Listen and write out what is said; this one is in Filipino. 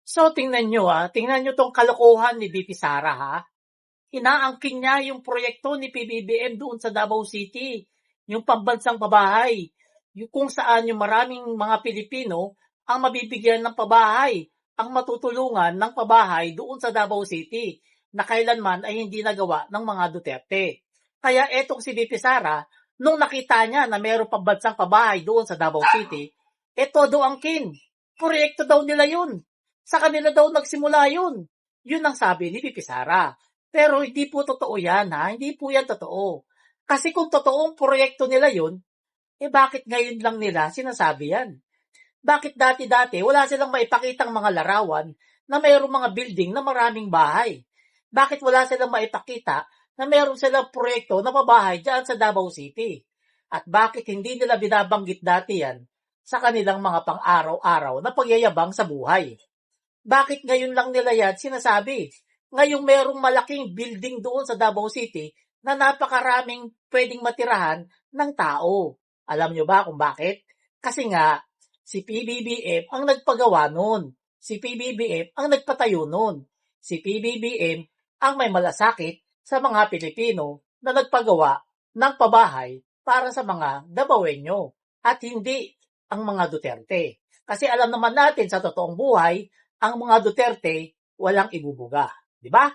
So tingnan nyo tong kalokohan ni VP Sara ha. Inaangkin niya yung proyekto ni PBBM doon sa Davao City, yung pambansang pabahay, yung kung saan yung maraming mga Pilipino ang mabibigyan ng pabahay, ang matutulungan ng pabahay doon sa Davao City, na kailanman ay hindi nagawa ng mga Duterte. Kaya etong si VP Sara, nung nakita niya na mayroong pambansang pabahay doon sa Davao City, todo angkin. Proyekto daw nila yun. Sa kanila daw nagsimula yun. Yun ang sabi ni VP Sara. Pero hindi po totoo yan ha, hindi po yan totoo. Kasi kung totoong proyekto nila yun, bakit ngayon lang nila sinasabi yan? Bakit dati-dati wala silang maipakitang mga larawan na mayroong mga building na maraming bahay? Bakit wala silang maipakita na mayroong silang proyekto na pabahay dyan sa Davao City? At bakit hindi nila binabanggit dati yan sa kanilang mga pang-araw-araw na pagyayabang sa buhay? Bakit ngayon lang nila yan sinasabi? Ngayong merong malaking building doon sa Davao City na napakaraming pwedeng matirahan ng tao. Alam nyo ba kung bakit? Kasi nga, si PBBM ang nagpagawa nun. Si PBBM ang nagpatayo nun. Si PBBM ang may malasakit sa mga Pilipino na nagpagawa ng pabahay para sa mga Davaoenyo at hindi ang mga Duterte. Kasi alam naman natin sa totoong buhay, ang mga Duterte walang ibubuga. Di ba?